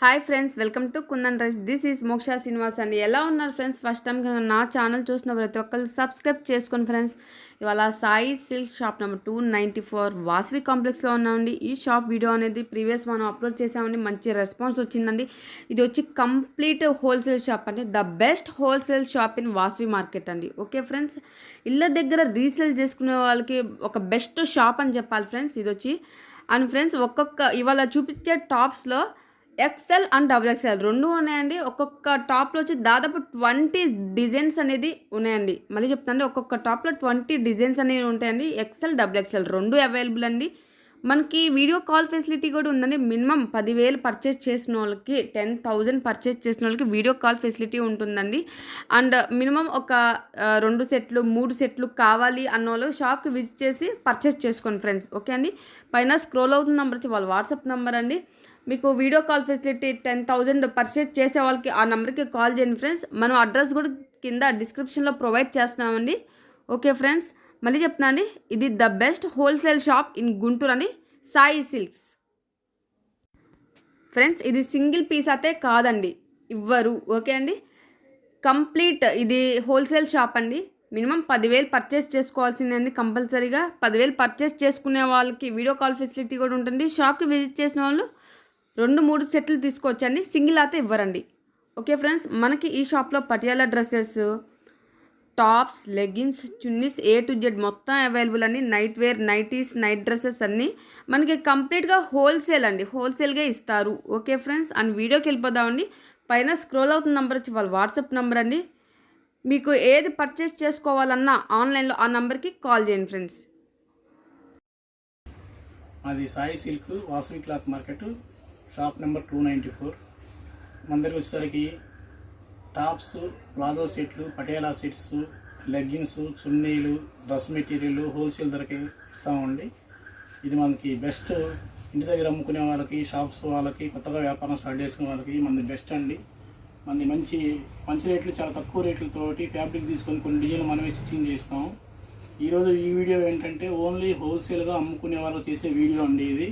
Hi friends, welcome to Kundan rice. This is Moksha Srinivas అండి. ఎలా ఉన్నారు ఫ్రెండ్స్? ఫస్ట్ టైం నా ఛానల్ చూసిన ప్రతి ఒక్కరు సబ్స్క్రైబ్ చేసుకోండి ఫ్రెండ్స్. ఇవాళ Sai silk shop number 294 Vasavi కాంప్లెక్స్లో ఉన్నామండి. ఈ షాప్ వీడియో అనేది ప్రీవియస్ మనం అప్లోడ్ చేసామండి. మంచి రెస్పాన్స్ వచ్చిందండి. ఇది వచ్చి కంప్లీట్ హోల్సేల్ షాప్ అండి. The best wholesale shop in Vasavi market అండి. ఓకే ఫ్రెండ్స్, ఇళ్ళ దగ్గర రీసేల్ చేసుకునే వాళ్ళకి ఒక బెస్ట్ షాప్ అని చెప్పాలి ఫ్రెండ్స్. ఇది వచ్చి అండ్ ఫ్రెండ్స్, ఇవాళ చూపించే టాప్స్లో ఎక్సెల్ అండ్ డబుల్ ఎక్సెల్ రెండు ఉన్నాయండి. ఒక్కొక్క టాప్లో వచ్చి దాదాపు 20 డిజైన్స్ అనేది ఉన్నాయండి. మళ్ళీ చెప్తానండి, ఒక్కొక్క టాప్లో 20 డిజైన్స్ అనేవి ఉంటాయండి. ఎక్సెల్ డబుల్ ఎక్సెల్ రెండు అవైలబుల్ అండి. మనకి వీడియో కాల్ ఫెసిలిటీ కూడా ఉందండి. మినిమం 10,000 పర్చేస్ చేసిన వాళ్ళకి 10,000 పర్చేస్ చేసిన వాళ్ళకి వీడియో కాల్ ఫెసిలిటీ ఉంటుందండి. అండ్ మినిమం ఒక 2 సెట్లు 3 సెట్లు కావాలి అన్న వాళ్ళు షాప్కి విజిట్ చేసి పర్చేస్ చేసుకోండి ఫ్రెండ్స్. ఓకే అండి, పైన స్క్రోల్ అవుతున్న నెంబర్ వచ్చి వాళ్ళ వాట్సాప్ నెంబర్ అండి. మీకు వీడియో కాల్ ఫెసిలిటీ 10,000 పర్చేస్ చేసే వాళ్ళకి ఆ నెంబర్కి కాల్ చేయండి ఫ్రెండ్స్. మనం అడ్రస్ కూడా కింద డిస్క్రిప్షన్లో ప్రొవైడ్ చేస్తున్నామండి. ఓకే ఫ్రెండ్స్, మళ్ళీ చెప్తున్నా అండి, ఇది the best wholesale shop in Guntur అండి, సాయి సిల్క్స్. ఫ్రెండ్స్, ఇది సింగిల్ పీస్ అయితే కాదండి, ఇవ్వరు. ఓకే అండి, కంప్లీట్ ఇది హోల్సేల్ షాప్ అండి. మినిమం 10,000 పర్చేస్ చేసుకోవాల్సిందండి. కంపల్సరీగా 10,000 పర్చేస్ చేసుకునే వాళ్ళకి వీడియో కాల్ ఫెసిలిటీ కూడా ఉంటుంది. షాప్కి విజిట్ చేసిన వాళ్ళు 2-3 సెట్లు తీసుకోవచ్చండి. సింగిల్ అయితే ఇవ్వరండి. ఓకే ఫ్రెండ్స్, మనకి ఈ షాప్లో Patiala dresses, tops, leggings, chunnis A to Z మొత్తం అవైలబుల్ అండి. Night wear, nighties, night dresses అన్నీ మనకి కంప్లీట్గా హోల్సేల్ అండి. హోల్సేల్గా ఇస్తారు. ఓకే ఫ్రెండ్స్, అండ్ వీడియోకి వెళ్ళిపోదామండి. పైన స్క్రోల్ అవుతున్న నెంబర్ వచ్చి వాళ్ళ వాట్సాప్ నెంబర్ అండి. మీకు ఏది పర్చేస్ చేసుకోవాలన్నా ఆన్లైన్లో ఆ నెంబర్కి కాల్ చేయండి ఫ్రెండ్స్. అది Sai silk Vasavi cloth market shop number 294. మన దగ్గర వచ్చేసరికి టాప్స్, ప్లాజో సెట్లు, పటియాలా సెట్స్, లెగ్గిన్స్, చున్నీలు, డ్రెస్ మెటీరియల్ హోల్సేల్ ధరకి ఇస్తామండి. ఇది మనకి బెస్ట్. ఇంటి దగ్గర అమ్ముకునే వాళ్ళకి, షాప్స్ వాళ్ళకి, కొత్తగా వ్యాపారం స్టార్ట్ చేసుకునే వాళ్ళకి మనది బెస్ట్ అండి. మనది మంచి మంచి రేట్లు, చాలా తక్కువ రేట్లతోటి ఫ్యాబ్రిక్ తీసుకొని కొన్ని డిజైన్లు మనమే స్టిచ్చింగ్ చేస్తాం. ఈరోజు ఈ వీడియో ఏంటంటే ఓన్లీ హోల్సేల్గా అమ్ముకునే వాళ్ళు చేసే వీడియో అండి. ఇది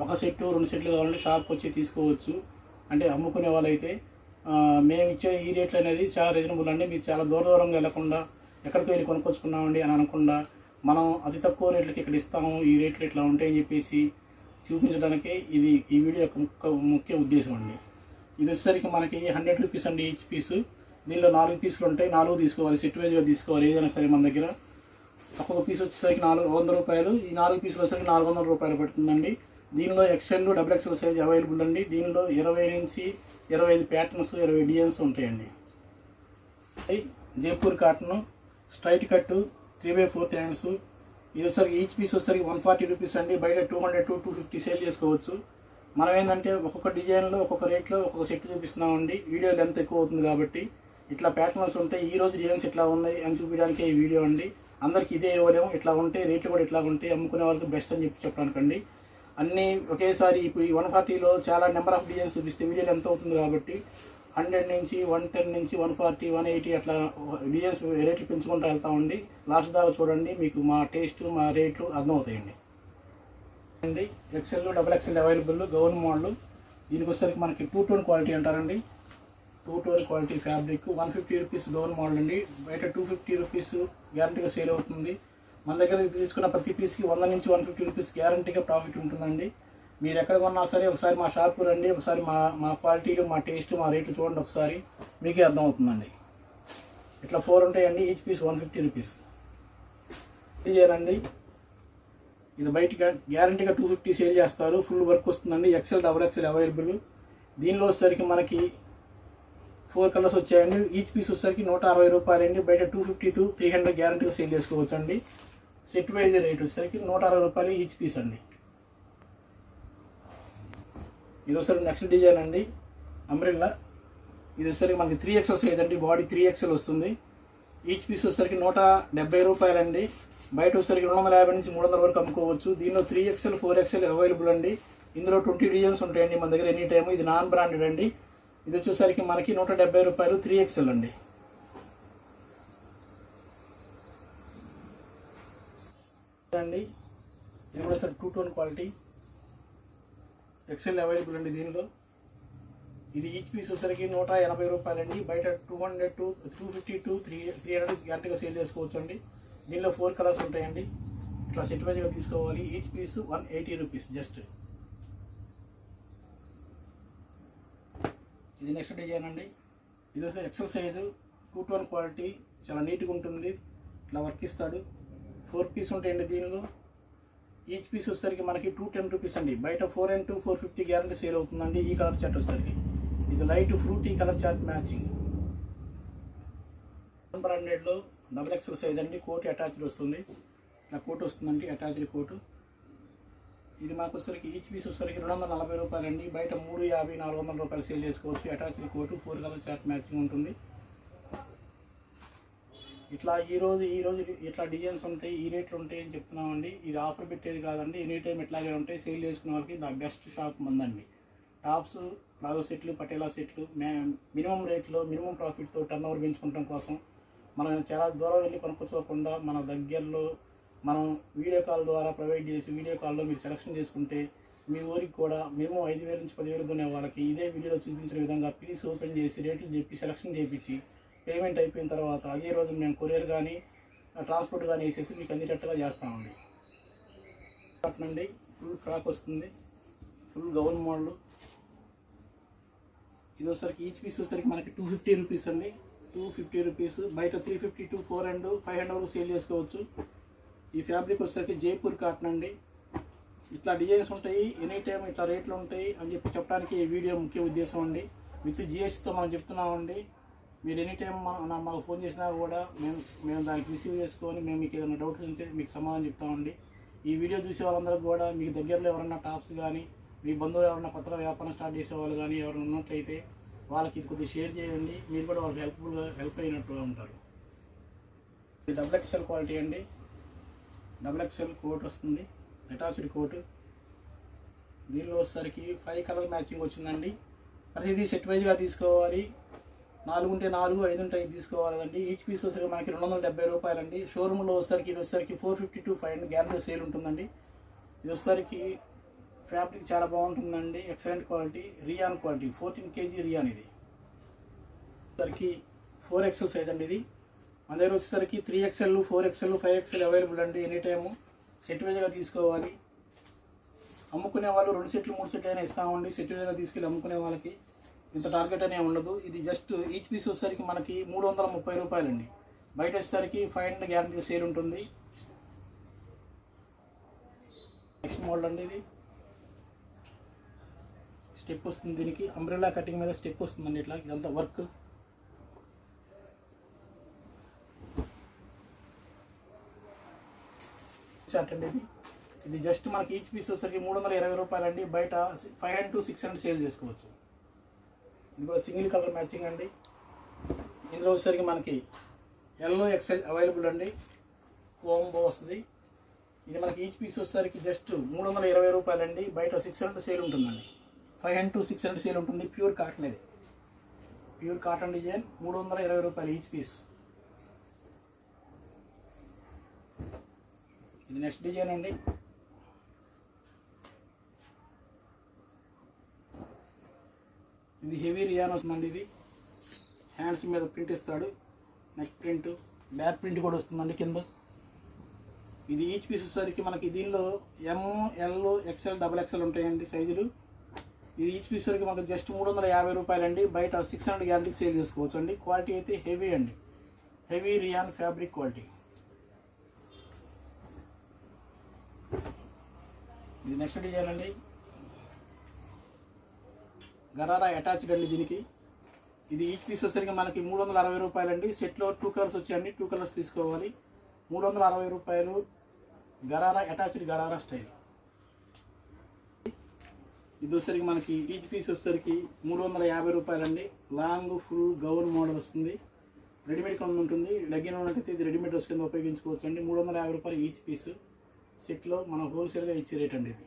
ఒక సెట్టు 2 సెట్లు కావాలంటే షాప్కి వచ్చి తీసుకోవచ్చు. అంటే అమ్ముకునే వాళ్ళైతే మేము ఇచ్చే ఈ రేట్లు అనేది చాలా రీజనబుల్ అండి. మీరు చాలా దూరంగా వెళ్ళకుండా ఎక్కడికి వెళ్ళి కొనుక్కొచ్చుకున్నామండి అని అనకుండా మనం అతి తక్కువ రేట్లకి ఇక్కడ ఇస్తాము, ఈ రేట్లు ఇట్లా ఉంటాయని చెప్పేసి చూపించడానికి ఇది ఈ వీడియో యొక్క ముఖ్య ఉద్దేశం అండి. ఇది వచ్చేసరికి మనకి 100 రూపీస్ అండి ఈచ్ పీసు. దీనిలో 4 పీసులు ఉంటాయి. 4 తీసుకోవాలి, సెట్ వైజ్గా తీసుకోవాలి. ఏదైనా సరే మన దగ్గర ఒక్కొక్క పీస్ వచ్చేసరికి 400 రూపాయలు. ఈ 4 పీసులు వచ్చేసరికి 400 రూపాయలు పడుతుందండి. దీనిలో XL, double XL size available అండి. దీనిలో 20 నుంచి 25 ప్యాటర్న్స్, 20 డిజైన్స్ ఉంటాయండి. Jaipur cotton, straight cut, 3/4 hands. ఇది వచ్చేసరికి ఈచ్ పీస్ వచ్చేసరికి 140 రూపీస్ అండి. బయట 200 to 250 సేల్ చేసుకోవచ్చు. మనం ఏంటంటే ఒక్కొక్క డిజైన్లో ఒక్కొక్క రేట్లో ఒక్కొక్క సెట్ చూపిస్తున్నామండి. వీడియో లెంత్ ఎక్కువ అవుతుంది కాబట్టి ఇట్లా ప్యాటర్న్స్ ఉంటాయి. ఈ రోజు డిజైన్స్ ఇట్లా ఉన్నాయి అని చూపించడానికి ఈ వీడియో అండి. అందరికి ఇదే ఇవ్వలేము, ఇట్లా ఉంటాయి రేట్లు కూడా ఇట్లా ఉంటాయి. అమ్ముకునే వాళ్ళకి బెస్ట్ అని చెప్పడానికండి. అన్నీ ఒకేసారి ఇప్పుడు ఈ 140లో చాలా నెంబర్ ఆఫ్ డిజైన్స్ చూపిస్తే వీడియోలు ఎంత అవుతుంది కాబట్టి 100 నుంచి 110 నుంచి 140, 180 అట్లా డిజైన్స్ రేట్లు పెంచుకుంటూ వెళ్తామండి. లాస్ట్ దాకా చూడండి, మీకు మా టేస్ట్, మా రేట్లు అర్థమవుతాయండి. అండి XL, double XL available. Gown model. దీనికి వచ్చేసరికి మనకి 2 టోన్ క్వాలిటీ అంటారండి. 2 tone quality fabric 150 rupees gown model అండి. బయట 250 రూపీస్ గ్యారంటీగా సేల్ అవుతుంది. మన దగ్గర తీసుకున్న ప్రతి పీస్కి 100 నుంచి 150 రూపీస్ గ్యారంటీగా ప్రాఫిట్ ఉంటుందండి. మీరు ఎక్కడ కొన్నా సరే ఒకసారి మా షాప్కి రండి. ఒకసారి మా క్వాలిటీలు, మా టేస్ట్, మా రేట్లు చూడండి. ఒకసారి మీకే అర్థమవుతుందండి. ఇట్లా 4 ఉంటాయండి. Each piece 150 rupees. చేయాలండి. ఇది బయట గ్యారంటీగా 250 సేల్ చేస్తారు. ఫుల్ వర్క్ వస్తుందండి. XL, double XL available. దీనిలో వచ్చేసరికి మనకి 4 కలర్స్ వచ్చాయండి. ఈచ్ పీస్ వచ్చేసరికి 160 రూపాయలండి. బయట 250 to 300 గ్యారంటీగా సేల్ చేసుకోవచ్చు అండి. సెట్ వైజ్ రేట్ వచ్చేసరికి 160 రూపాయలు ఈచ్ పీస్ అండి. ఇది వచ్చేసరికి నెక్స్ట్ డిజైన్ అండి, అంబ్రెల్లా. ఇది వచ్చేసరికి మనకి 3XL సైజ్ అండి. బాడీ 3XL వస్తుంది. ఈచ్ పీస్ వచ్చేసరికి 170 రూపాయలండి. బయట వచ్చేసరికి 250 నుంచి 300 వరకు అమ్ముకోవచ్చు. దీనిలో 3XL, 4XL అవైలబుల్ అండి. ఇందులో 20 డిజైన్స్ ఉంటాయండి మన దగ్గర ఎనీ టైము. ఇది నాన్ బ్రాండెడ్ అండి. ఇది వచ్చేసరికి మనకి 170 రూపాయలు 3XL అండి. ఇది కూడా sir 2 tone quality. XL available అండి. దీనిలో ఇది ఈచ్ పీస్ వచ్చేసరికి 180 రూపాయలండి. బయట 200 to 250 to 300 గ్యారెంటీగా సేల్ చేసుకోవచ్చు అండి. దీనిలో 4 కలర్స్ ఉంటాయండి. ఇట్లా సెట్ వైజ్గా తీసుకోవాలి. Each piece 180 rupees just. ఇది నెక్స్ట్ డిజైన్ అండి. ఇది వచ్చి ఎక్సెల్ సైజు 2 క్వాలిటీ, చాలా నీట్గా ఉంటుంది. ఇట్లా వర్క్ ఇస్తాడు. 4 పీస్ ఉంటాయండి దీనిలో. ఈచ్ పీస్ వచ్చేసరికి మనకి 210 రూపీస్ అండి. బయట 4 and 2 450 గ్యారెంటీ సేల్ అవుతుందండి. ఈ కలర్ చార్ట్ వచ్చేసరికి ఇది light fruity colour chart matching. 100లో డబుల్ ఎక్సెల్ సైజ్ అండి. కోట్ అటాచ్డ్ వస్తుంది. ఇట్లా కోట్ వస్తుందండి, అటాచ్డ్ కోటు. ఇది మాకు వచ్చేసరికి ఈచ్ పీస్ వచ్చేసరికి 240 రూపాయలండి. బయట 350 400 రూపాయలు సేల్ చేసుకోవచ్చు. Attached coat 4 colour chart matching ఉంటుంది. ఇట్లా ఈరోజు ఇట్లా డిజైన్స్ ఉంటాయి, ఈ రేట్లు ఉంటాయి అని చెప్తున్నామండి. ఇది ఆఫర్ పెట్టేది కాదండి. ఎనీ టైం ఇట్లాగే ఉంటాయి. సేల్ చేసుకునే వాళ్ళకి ద బెస్ట్ షాప్ మందండి. టాప్స్, ప్లాజో సెట్లు, పటేలా సెట్లు మినిమం రేట్లో మినిమం ప్రాఫిట్తో టర్న్ ఓవర్ పెంచుకోవడం కోసం మనం చాలా దూరం వెళ్ళి కొనుక్కోకుండా మన దగ్గరలో మనం వీడియో కాల్ ద్వారా ప్రొవైడ్ చేసి వీడియో కాల్లో మీరు సెలెక్షన్ చేసుకుంటే మీ ఊరికి కూడా మినిమం 5,000 నుంచి 10,000 కొనే వాళ్ళకి ఇదే వీడియోలో చూపించిన విధంగా పీస్ ఓపెన్ చేసి రేట్లు చెప్పి సెలెక్షన్ చేయించి పేమెంట్ అయిపోయిన తర్వాత అదే రోజు మేము కొరియర్ కానీ ట్రాన్స్పోర్ట్ కానీ వేసేసి మీకు అందేటట్టుగా చేస్తామండి. అండి ఫుల్ ఫ్రాక్ వస్తుంది, ఫుల్ గౌన్ మోడల్. ఇది వచ్చరికి ఈచ్ పీస్ వచ్చరికి మనకి 250 రూపీస్ అండి. 250 రూపీస్. బయట 350 to 400 500 వరకు సేల్ చేసుకోవచ్చు. ఈ ఫ్యాబ్రిక్ వచ్చరికి జైపూర్ కాటన్ అండి. ఇట్లా డిజైన్స్ ఉంటాయి, ఎనీ టైం ఇట్లా రేట్లు ఉంటాయి అని చెప్పడానికి ఈ వీడియో ముఖ్య ఉద్దేశం అండి. విత్ జిఎస్టీతో మనం చెప్తున్నామండి. మీరు ఎనీ టైం మాకు ఫోన్ చేసినా కూడా మేము దానికి రిసీవ్ చేసుకొని మేము మీకు ఏదైనా డౌట్స్ ఉంటే మీకు సమాధానం చెప్తామండి. ఈ వీడియో చూసే వాళ్ళందరికీ కూడా మీకు దగ్గరలో ఎవరన్నా టాప్స్ కానీ మీ బంధువులు ఎవరన్నా కొత్తగా వ్యాపారం స్టార్ట్ చేసే వాళ్ళు కానీ ఎవరైనా ఉన్నట్లయితే వాళ్ళకి ఇది కొద్దిగా షేర్ చేయండి. మీరు కూడా వాళ్ళకి హెల్ప్ అయినట్టుగా ఉంటారు. ఇది డబుల్ ఎక్స్ఎల్ క్వాలిటీ అండి. డబుల్ ఎక్స్ఎల్ కోట్ వస్తుంది, అటాచ్డ్ కోట్. దీనిలో వచ్చేసరికి 5 కలర్ మ్యాచింగ్ వచ్చిందండి. ప్రతిదీ సెట్ వైజ్గా తీసుకోవాలి. 4 ఉంటే 4, 5 ఉంటే 5 తీసుకోవాలండి. ఈచ్ పీస్ వచ్చేసరికి మనకి 270 రూపాయలండి. షోరూంలో వచ్చేసరికి ఇది వచ్చేసరికి 450 to 500 గ్యారెంటీ సేల్ ఉంటుందండి. ఇది వచ్చేసరికి ఫ్యాబ్రిక్ చాలా బాగుంటుందండి. Excellent quality, rayon quality, 14 kg rayon. ఇది వచ్చేసరికి 4XL సైజ్ అండి. ఇది మన దగ్గర వచ్చేసరికి 3XL 4XL 5XL అవైలబుల్ అండి. ఎనీ టైము సెట్ వైజ్గా తీసుకోవాలి. అమ్ముకునే వాళ్ళు 2 సెట్లు 3 సెట్లు అయినా ఇస్తామండి. సెట్ వైజ్గా తీసుకెళ్ళి అమ్ముకునే వాళ్ళకి ఇంత టార్గెట్ అనే ఉండదు. ఇది జస్ట్ ఈచ్ పీస్ వచ్చేసరికి మనకి 330 రూపాయలండి. బయట వచ్చేసరికి 500 గ్యారెంటీ సేల్ ఉంటుంది. నెక్స్ట్ మోడల్ అండి. ఇది స్టెప్ వస్తుంది. దీనికి అంబ్రెల్లా కటింగ్ మీద స్టెప్ వస్తుందండి. ఇట్లా ఇదంతా వర్క్. చార్ట్ అండి. ఇది జస్ట్ మనకి ఈచ్ పీస్ వచ్చేసరికి 320 రూపాయలండి. బయట 500 to 600 సేల్ చేసుకోవచ్చు. ఇది కూడా సింగిల్ కలర్ మ్యాచింగ్ అండి. ఇందులో వచ్చేసరికి మనకి ఎల్లో XL అవైలబుల్ అండి. కోంబో వస్తుంది. ఇది మనకి ఈచ్ పీస్ వచ్చేసరికి జస్ట్ 320 రూపాయలండి. బయట 600 సేల్ ఉంటుందండి. 500 to 600 సేల్ ఉంటుంది. Pure cotton. ఇది ప్యూర్ కాటన్ డిజైన్. 320 రూపాయలు ఈచ్ పీస్. ఇది నెక్స్ట్ డిజైన్ అండి. ఇది హెవీ రియాన్ వస్తుందండి. ఇది హ్యాండ్స్ మీద ప్రింట్ ఇస్తాడు. నెక్ ప్రింట్, బ్యాక్ ప్రింట్ కూడా వస్తుందండి కింద. ఇది ఈచ్ పీస్ వచ్చేసరికి మనకి దీనిలో ML XL XXL ఉంటాయండి సైజులు. ఇది ఈచ్ పీస్ వరకు మనకు జస్ట్ 350 రూపాయలండి. బయట 600 గ్యారెంటీకి సేల్ చేసుకోవచ్చు అండి. క్వాలిటీ అయితే హెవీ అండి. Heavy rayon fabric quality. ఇది నెక్స్ట్ డిజైన్ అండి. గరారా అటాచ్డ్ అండి దీనికి. ఇది ఈచ్ పీస్ వచ్చేసరికి మనకి 360 రూపాయలండి. సెట్లో 2 కలర్స్ వచ్చాయండి. 2 కలర్స్ తీసుకోవాలి. 360 రూపాయలు. Gharara attached gharara style. ఇది వచ్చేసరికి మనకి ఈచ్ పీస్ వచ్చేసరికి 350 రూపాయలండి. లాంగ్ ఫుల్ గౌన్ మోడల్ వస్తుంది. రెడీమేడ్ కింద ఉంటుంది. లెగ్గిన్ ఉన్నట్టయితే ఇది రెడీమేడ్ డ్రెస్ కింద ఉపయోగించుకోవచ్చు అండి. 350 రూపాయలు ఈచ్ పీస్. సెట్లో మనం హోల్సేల్గా ఇచ్చే రేట్ అండి. ఇది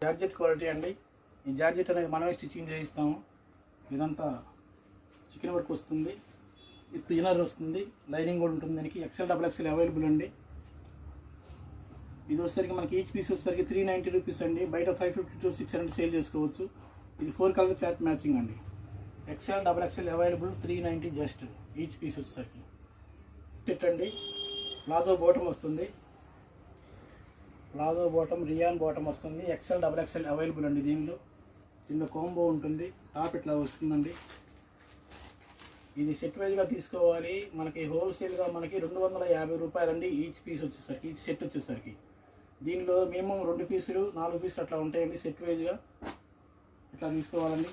జార్జెట్ క్వాలిటీ అండి. ఈ జార్జెట్ అనేది మనమే స్టిచ్చింగ్ చేయిస్తాము. ఇదంతా చికెన్ వర్క్ వస్తుంది. విత్ ఇన్నర్ వస్తుంది. లైనింగ్ కూడా ఉంటుంది. దీనికి XL XXL అవైలబుల్ అండి. ఇది వచ్చేసరికి మనకి ఈచ్ పీస్ వచ్చేసరికి 390 రూపీస్ అండి. బయట 550 to 600 సేల్ చేసుకోవచ్చు. ఇది 4 కలర్ చార్ట్ మ్యాచింగ్ అండి. XL double XL available 390 just each piece వచ్చేసరికి. సెట్ అండి. ప్లాజో బాటమ్ వస్తుంది, ప్లాజో బాటమ్ రియాన్ బాటమ్ వస్తుంది. ఎక్సెల్ డబల్ ఎక్సెల్ అవైలబుల్ అండి. దీనిలో కాంబో ఉంటుంది. టాప్ ఇట్లా వస్తుందండి. ఇది సెట్ వైజ్గా తీసుకోవాలి. మనకి హోల్సేల్గా మనకి 250 రూపాయలండి ఈచ్ పీస్ వచ్చేసరికి, ఈచ్ సెట్ వచ్చేసరికి. దీనిలో మినిమం 2 పీసులు 4 పీసులు అట్లా ఉంటాయండి. సెట్ వైజ్గా ఇట్లా తీసుకోవాలండి.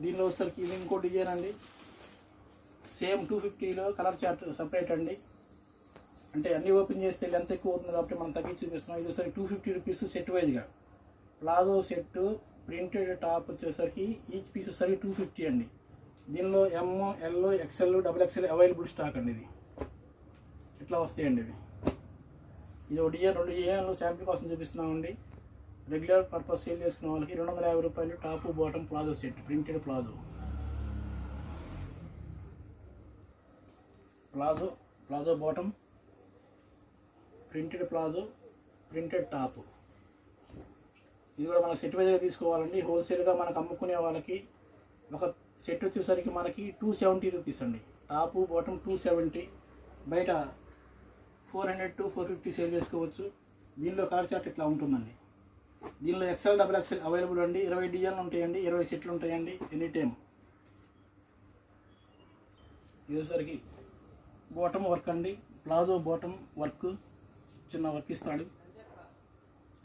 దీనిలో వచ్చేసరికి ఇది ఇంకో డిజైన్ అండి. సేమ్ 250లో కలర్ చార్ట్ సపరేట్ అండి. అంటే అన్నీ ఓపెన్ చేస్తే లెంత్ ఎక్కువ అవుతుంది కాబట్టి మనం తగ్గించి చూపిస్తున్నాం. ఇది వచ్చేసరికి 250 రూపీస్ సెట్ వైజ్గా. ప్లాజో సెట్ ప్రింటెడ్ టాప్ వచ్చేసరికి ఈచ్ పీస్ వచ్చేసరికి 250 అండి. దీనిలో M, L, XL, double XL available stock అండి. ఇది ఇట్లా వస్తాయండి. ఇది ఒక డిజైన్, 2 డిజైన్లు శాంపిల్ కోసం చూపిస్తున్నామండి. రెగ్యులర్ పర్పస్ సేల్ చేసుకునే వాళ్ళకి 250 రూపాయలు top bottom palazzo set printed palazzo bottom printed printed top. ఇది కూడా మనం సెట్ వైజ్గా తీసుకోవాలండి. హోల్సేల్గా మనకు అమ్ముకునే వాళ్ళకి ఒక సెట్ వచ్చేసరికి మనకి 270 రూపీస్ అండి. టాపు బాటమ్ 270, బయట 400 to 450 సేల్ చేసుకోవచ్చు. దీనిలో కలర్ చార్ట్ ఇట్లా ఉంటుందండి. దీనిలో ఎక్సెల్ డబుల్ ఎక్సెల్ అవైలబుల్ అండి. 20 డిజైన్లు ఉంటాయండి, 20 సెట్లు ఉంటాయండి ఎనీ టైం. ఇదేసరికి బాటమ్ వర్క్ అండి. ప్లాజో బాటమ్ వర్క్ చిన్న వర్క్ ఇస్తాడు.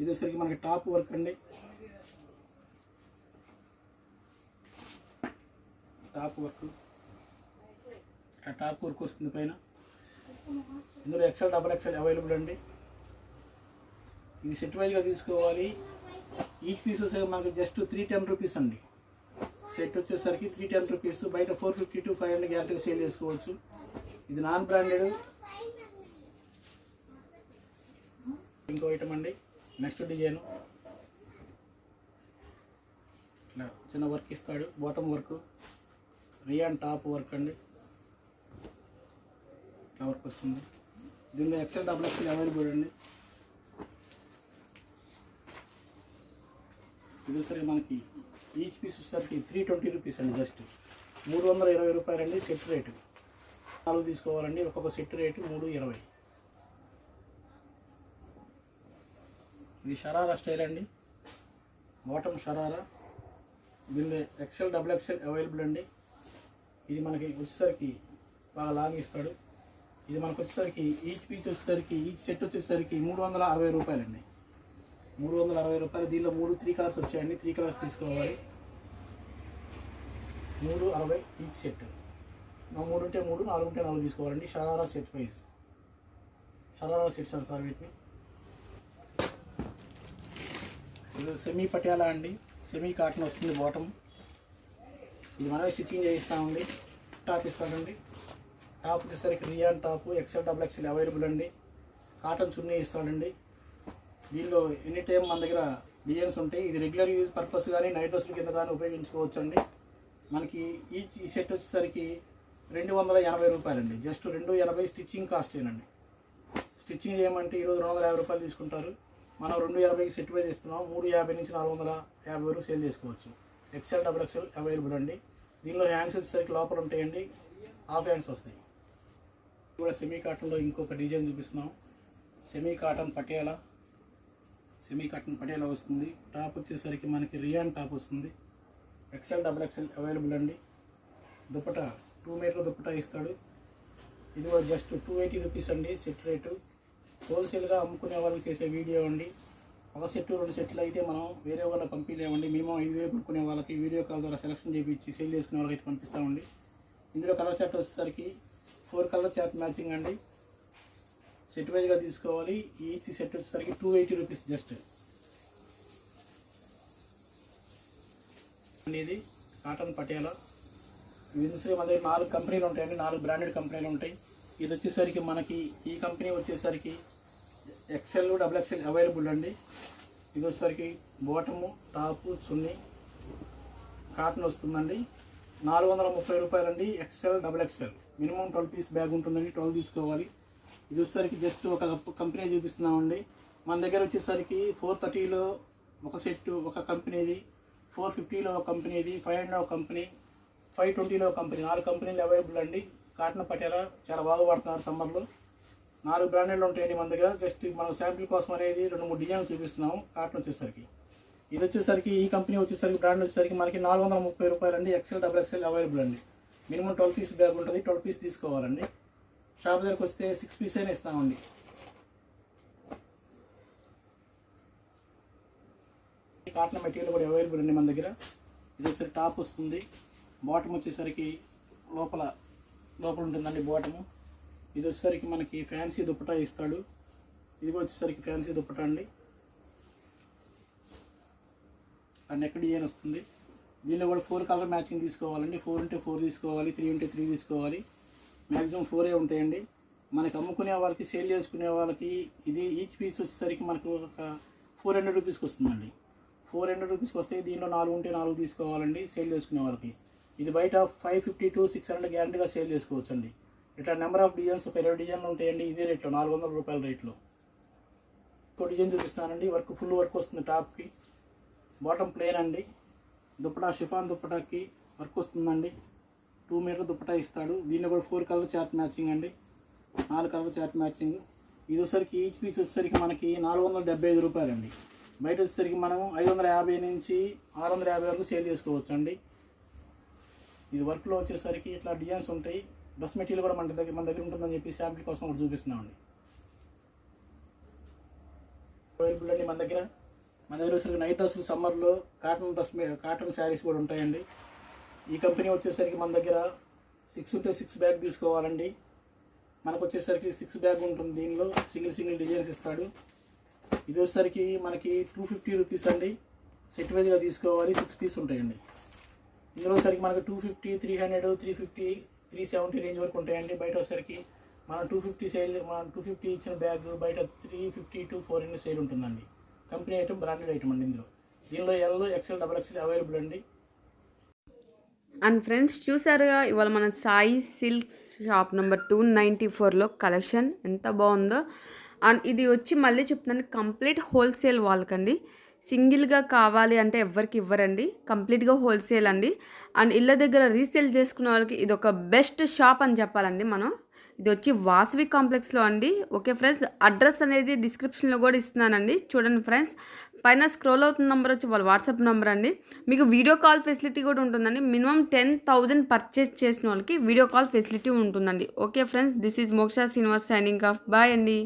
ఇదేసరికి మనకి టాప్ వర్క్ అండి. టాప్ వర్క్ వస్తుంది పైన. ఇందులో ఎక్సెల్ డబల్ ఎక్సెల్ అవైలబుల్ అండి. ఇది సెట్ వైజ్గా తీసుకోవాలి. ఈచ్ పీస్ వచ్చేసరికి మనకి జస్ట్ 310 రూపీస్ అండి. సెట్ వచ్చేసరికి 310 రూపీస్. బయట 450 to 500 గ్యారెంటీగా సేల్ చేసుకోవచ్చు. ఇది నాన్ బ్రాండెడ్. ఇంకో ఐటమ్ అండి. నెక్స్ట్ డిజైన్ ఇట్లా చిన్న వర్క్ ఇస్తాడు. Bottom work rayon top work అండి. ఇట్లా వర్క్ వస్తుంది. దీనిలో ఎక్సెల్ డబుల్ ఎక్సెల్ అవైలబుల్ అండి. ఇది సరే మనకి ఈచ్ పీస్ వచ్చేసరికి 320 రూపీస్ అండి. జస్ట్ 320 రూపాయలండి సెట్ రేటు. 4 తీసుకోవాలండి. ఒక్కొక్క సెట్ రేటు 320. ఇది షరారా స్టైల్ అండి. బాటమ్ షరారా. దీనిలో ఎక్సెల్ డబుల్ ఎక్సెల్ అవైలబుల్ అండి. ఇది మనకి వచ్చేసరికి బాగా లాంగ్ ఇస్తాడు. ఇది మనకు వచ్చేసరికి ఈచ్ పీస్ వచ్చేసరికి ఈచ్ సెట్ వచ్చేసరికి 360 రూపాయలండి. 360 రూపాయలు. దీనిలో 3 కలర్స్ వచ్చాయండి. 3 కలర్స్ తీసుకోవాలి. 360 ఈచ్ సెట్. 3 ఉంటే 3, 4 ఉంటే 4 తీసుకోవాలండి. Sharara set price. Sharara sets అని సార్ వీటిని. ఇది సెమీ పటియాలా అండి. సెమీ కాటన్ వస్తుంది బాటమ్. ఇది మనమే స్టిచ్చింగ్ చేయిస్తామండి. టాప్ ఇస్తామండి. టాప్ వచ్చేసరికి rayon top XL double XL available అండి. కాటన్ చున్నీ ఇస్తాడండి. దీనిలో ఎనీ టైం మన దగ్గర డిజైన్స్ ఉంటాయి. ఇది రెగ్యులర్ యూజ్ పర్పస్ కానీ నైట్ డ్రెస్ల కింద కానీ ఉపయోగించుకోవచ్చు అండి. మనకి ఈ సెట్ వచ్చేసరికి 280 రూపాయలండి. Just 280 stitching కాస్టేనండి. స్టిచ్చింగ్ చేయమంటే ఈరోజు 250 రూపాయలు తీసుకుంటారు. మనం 280కి సెట్ వైజ్ ఇస్తున్నాం. 350 నుంచి 450 వరకు సేల్ చేసుకోవచ్చు. ఎక్సెల్ డబుల్ ఎక్సెల్ అవైలబుల్ అండి. దీనిలో హ్యాండ్స్ వచ్చేసరికి లోపల ఉంటాయండి. హాఫ్ హ్యాండ్స్ వస్తాయి. కూడా సెమీ కాటన్లో ఇంకొక డిజైన్ చూపిస్తున్నాం. సెమీ కాటన్ పటియాలా వస్తుంది. టాప్ వచ్చేసరికి మనకి రియాన్ టాప్ వస్తుంది. ఎక్సెల్ డబుల్ ఎక్సెల్ అవైలబుల్ అండి. దుపట్టా 2 మీటర్ దుపట్టా ఇస్తాడు. ఇది కూడా జస్ట్ 280 రూపీస్ అండి సెట్ రేటు. హోల్సేల్గా అమ్ముకునే వాళ్ళకి చేసే వీడియో అండి. ఒక సెట్ 2 సెట్లు అయితే మనం వేరే వాళ్ళకి పంపించలేమండి. మినిమం 5000 కొనుక్కునే వాళ్ళకి వీడియో కాల్ ద్వారా సెలెక్షన్ చేయించి సేల్ చేసుకునే వాళ్ళకి అయితే పంపిస్తామండి. ఇందులో కలర్ చార్ట్ వచ్చేసరికి 4 కలర్ చార్ట్ మ్యాచింగ్ అండి. సెట్ వైజ్గా తీసుకోవాలి. ఈచ్ సెట్ వచ్చేసరికి 280 రూపీస్ జస్ట్. ఇది కాటన్ పటియాలా. ఇది మన దగ్గర 4 కంపెనీలు ఉంటాయండి. 4 బ్రాండెడ్ కంపెనీలు ఉంటాయి. ఇది వచ్చేసరికి మనకి ఈ కంపెనీ వచ్చేసరికి ఎక్సెల్ డబుల్ ఎక్సెల్ అవైలబుల్ అండి. ఇది వచ్చేసరికి బాటము టాపు చున్నీ కాటన్ వస్తుందండి. 430 రూపాయలండి. XL double XL. Minimum 12 piece bag ఉంటుందండి. 12 తీసుకోవాలి. ఇది వచ్చేసరికి జస్ట్ ఒక కంపెనీ చూపిస్తున్నామండి. మన దగ్గర వచ్చేసరికి 430లో ఒక సెట్ ఒక కంపెనీది 450లో ఒక కంపెనీ, ఇది 500 ఒక కంపెనీ, 520లో ఒక కంపెనీ, 4 కంపెనీలు అవైలబుల్ అండి. కాటన్ పటేలా చాలా బాగా వాడుతున్నారు సమ్మర్లో. 4 బ్రాండెడ్లు ఉంటాయండి మన దగ్గర. జస్ట్ మనం శాంపిల్ కోసం అనేది 2-3 డిజైన్లు చూపిస్తున్నాము. కాటన్ వచ్చేసరికి ఇది వచ్చేసరికి ఈ కంపెనీ వచ్చేసరికి బ్రాండ్ వచ్చేసరికి మనకి 430 రూపాయలు అండి. ఎక్సెల్, డబుల్ ఎక్సెల్ అవైలబుల్ అండి. మినిమం 12 పీస్ బ్యాగ్ ఉంటుంది, 12 పీస్ తీసుకోవాలండి. షాప్ దగ్గరకు వస్తే 6 పీస్ అయినా ఇస్తామండి. కాటన్ మెటీరియల్ కూడా అవైలబుల్ అండి మన దగ్గర. ఇది వచ్చేసరికి టాప్ వస్తుంది, బాటమ్ వచ్చేసరికి లోపల ఉంటుందండి బాటము. ఇది వచ్చేసరికి మనకి ఫ్యాన్సీ దుప్పటా ఇస్తాడు. ఇది కూడా వచ్చేసరికి ఫ్యాన్సీ దుప్పటా అండి. అండ్ నెక్ డిజైన్ వస్తుంది. దీనిలో కూడా 4 కలర్ మ్యాచింగ్ తీసుకోవాలండి. 4 ఉంటే 4 తీసుకోవాలి, 3 ఉంటే 3 తీసుకోవాలి. మ్యాక్సిమం 4 ఉంటాయండి. మనకి అమ్ముకునే వాళ్ళకి, సేల్ చేసుకునే వాళ్ళకి ఇది ఈచ్ పీస్ వచ్చేసరికి మనకు ఒక 400 రూపీస్కి వస్తుందండి. 400 రూపీస్కి వస్తే దీనిలో 4 ఉంటే 4 తీసుకోవాలండి సేల్ చేసుకునే వాళ్ళకి. ఇది బయట 550 to 600 గ్యారంటీగా సేల్ చేసుకోవచ్చు అండి. ఇట్లా నెంబర్ ఆఫ్ డిజైన్స్ ఒక 20 డిజైన్లు ఉంటాయండి. ఇదే రేట్లో 400 రూపాయల రేట్లో. ఇంకో డిజైన్ చూపిస్తున్నానండి. ఫుల్ వర్క్ వస్తుంది. టాప్కి బాటమ్ ప్లేన్ అండి. దుప్పటా షిఫాన్ దుప్పటాకి వర్క్ వస్తుందండి. 2 మీటర్ దుప్పటా ఇస్తాడు. దీనిలో కూడా 4 కలర్ చార్ట్ మ్యాచింగ్ అండి, 4 కలర్ చార్ట్ మ్యాచింగ్. ఇది వచ్చేసరికి ఈచ్ పీస్ వచ్చేసరికి మనకి 475 రూపాయలు అండి. బయట వచ్చేసరికి మనం 550 నుంచి 650 వరకు సేల్ చేసుకోవచ్చు అండి. ఇది వర్క్లో వచ్చేసరికి ఇట్లా డిజైన్స్ ఉంటాయి. డ్రెస్ మెటీరియల్ కూడా మన దగ్గర ఉంటుందని చెప్పి శాంపిల్ కోసం ఒకటి చూపిస్తున్నామండి. అవైలబుల్ అండి మన దగ్గర వచ్చేసరికి నైట్ డ్రెస్సులు సమ్మర్లో కాటన్ శారీస్ కూడా ఉంటాయండి. ఈ కంపెనీ వచ్చేసరికి మన దగ్గర 6 ఉంటే 6 బ్యాగ్ తీసుకోవాలండి. మనకు వచ్చేసరికి 6 బ్యాగ్ ఉంటుంది. దీనిలో సింగిల్ డిజైన్స్ ఇస్తాడు. ఇది వచ్చేసరికి మనకి 250 రూపీస్ అండి. సెట్ వైజ్గా తీసుకోవాలి. 6 పీస్ ఉంటాయండి. ఇందులో వచ్చేసరికి మనకి 250, 300, 350, 370 రేంజ్ వరకు ఉంటాయండి. బయట వచ్చేసరికి మనం 250 ఇచ్చిన బ్యాగ్ బయట 350 to 400 సేల్ ఉంటుందండి. కంపెనీ ఐటమ్, బ్రాండెడ్ ఐటమ్ అండి. దీనిలో L, XL, double XL available అండి. అండ్ ఫ్రెండ్స్ చూసారుగా ఇవాళ మన సాయి సిల్క్స్ షాప్ నెంబర్ 294లో కలెక్షన్ ఎంత బాగుందో. అండ్ ఇది వచ్చి మళ్ళీ చెప్తున్నాను, కంప్లీట్ హోల్సేల్ వాళ్ళకండి. సింగిల్గా కావాలి అంటే ఎవరికి ఇవ్వరండి, కంప్లీట్గా హోల్సేల్ అండి. అండ్ ఇళ్ళ దగ్గర రీసేల్ చేసుకునే వాళ్ళకి ఇది ఒక బెస్ట్ షాప్ అని చెప్పాలండి మనం. ఇది వచ్చి వాసవి కాంప్లెక్స్లో అండి. ఓకే ఫ్రెండ్స్, అడ్రస్ అనేది డిస్క్రిప్షన్లో కూడా ఇస్తున్నానండి, చూడండి ఫ్రెండ్స్. పైన స్క్రోల్ అవుతున్న నెంబర్ వచ్చి వాళ్ళ వాట్సాప్ నెంబర్ అండి. మీకు వీడియో కాల్ ఫెసిలిటీ కూడా ఉంటుందండి. మినిమం 10,000 పర్చేస్ చేసిన వాళ్ళకి వీడియో కాల్ ఫెసిలిటీ ఉంటుందండి. Okay friends, this is Moksha Srinivas signing off. Bye అండి.